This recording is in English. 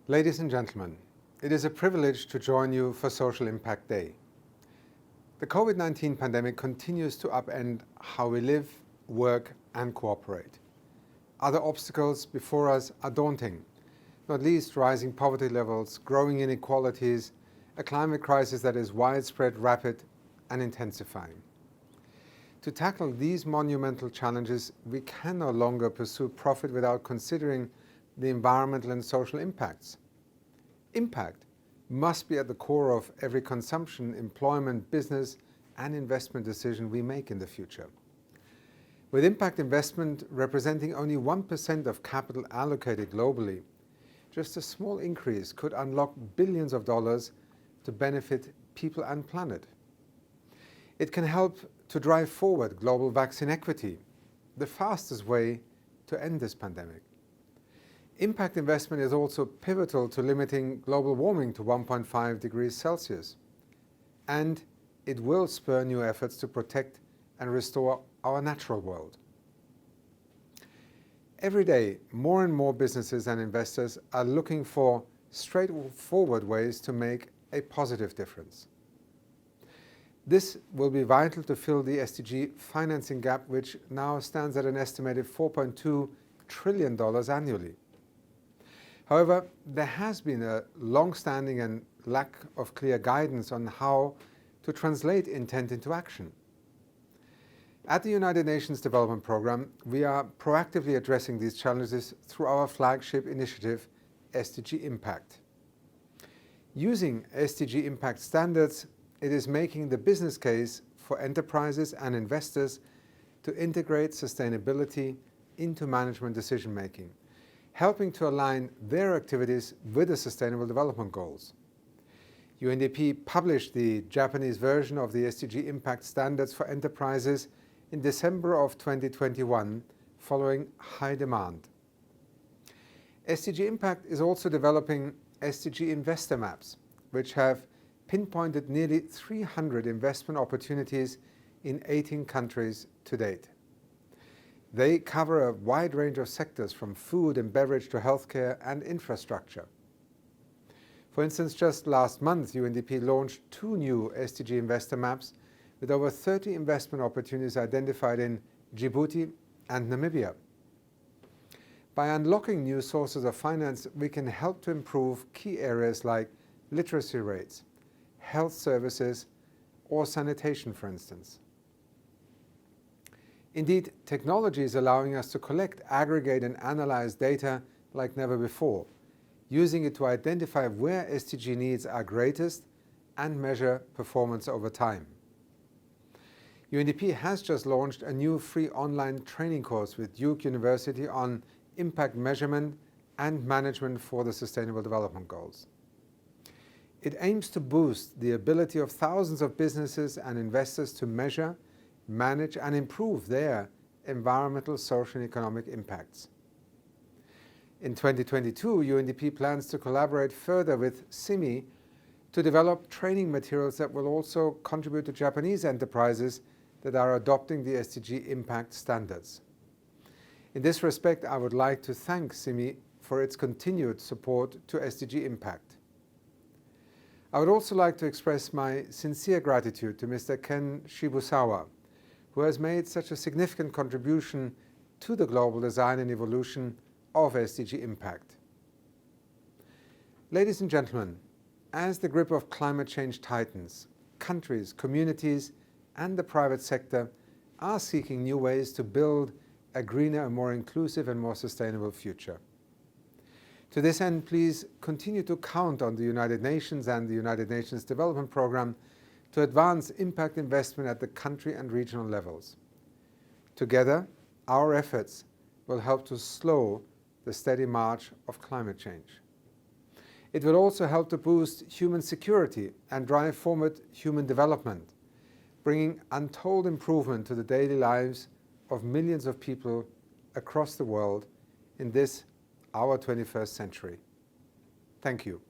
Ladies and gentlemen, it is a privilege to join you for Social Impact Day. The COVID-19 pandemic continues to upend how we live, work and cooperate. Other obstacles before us are daunting, not least rising poverty levels, growing inequalities, a climate crisis that is widespread, rapid and intensifying. To tackle these monumental challenges, we can no longer pursue profit without considering the environmental and social impacts. Impact must be at the core of every consumption, employment, business and investment decision we make in the future. With impact investment representing only 1% of capital allocated globally, just a small increase could unlock billions of dollars to benefit people and planet. It can help to drive forward global vaccine equity, the fastest way to end this pandemic. Impact investment is also pivotal to limiting global warming to 1.5 degrees Celsius, and it will spur new efforts to protect and restore our natural world. Every day, more and more businesses and investors are looking for straightforward ways to make a positive difference. This will be vital to fill the SDG financing gap, which now stands at an estimated $4.2 trillion annually. However, there has been a long-standing and lack of clear guidance on how to translate intent into action. At the United Nations Development Programme, we are proactively addressing these challenges through our flagship initiative, Sdg Impact. Using Sdg Impact Standards, it is making the business case for enterprises and investors to integrate sustainability into management decision-making, helping to align their activities with the Sustainable Development Goals. UNDP published the Japanese version of the Sdg Impact Standards for enterprises in December of 2021, following high demand. Sdg Impact is also developing Sdg Investor Maps, which have pinpointed nearly 300 investment opportunities in 18 countries to date. They cover a wide range of sectors from food and beverage to healthcare and infrastructure. For instance, just last month, UNDP launched 2 new Sdg Investor Maps with over 30 investment opportunities identified in Djibouti and Namibia. By unlocking new sources of finance, we can help to improve key areas like literacy rates, health services, or sanitation, for instance. Indeed, technology is allowing us to collect, aggregate and analyze data like never before, using it to identify where SDG needs are greatest and measure performance over time. UNDP has just launched a new free online training course with Duke University on impact measurement and management for the Sustainable Development Goals. It aims to boost the ability of thousands of businesses and investors to measure, manage and improve their environmental, social and economic impacts. In 2022, UNDP plans to collaborate further with SIMI to develop training materials that will also contribute to Japanese enterprises that are adopting the Sdg Impact Standards. In this respect, I would like to thank SIMI for its continued support to Sdg Impact. I would also like to express my sincere gratitude to Mr. Ken Shibusawa, who has made such a significant contribution to the global design and evolution of Sdg Impact. Ladies and gentlemen, as the grip of climate change tightens, countries, communities and the private sector are seeking new ways to build a greener, more inclusive and more sustainable future. To this end, please continue to count on the United Nations and the United Nations Development Programme to advance impact investment at the country and regional levels. Together, our efforts will help to slow the steady march of climate change. It will also help to boost human security and drive forward human development, bringing untold improvement to the daily lives of millions of people across the world in this, our 21st century. Thank you.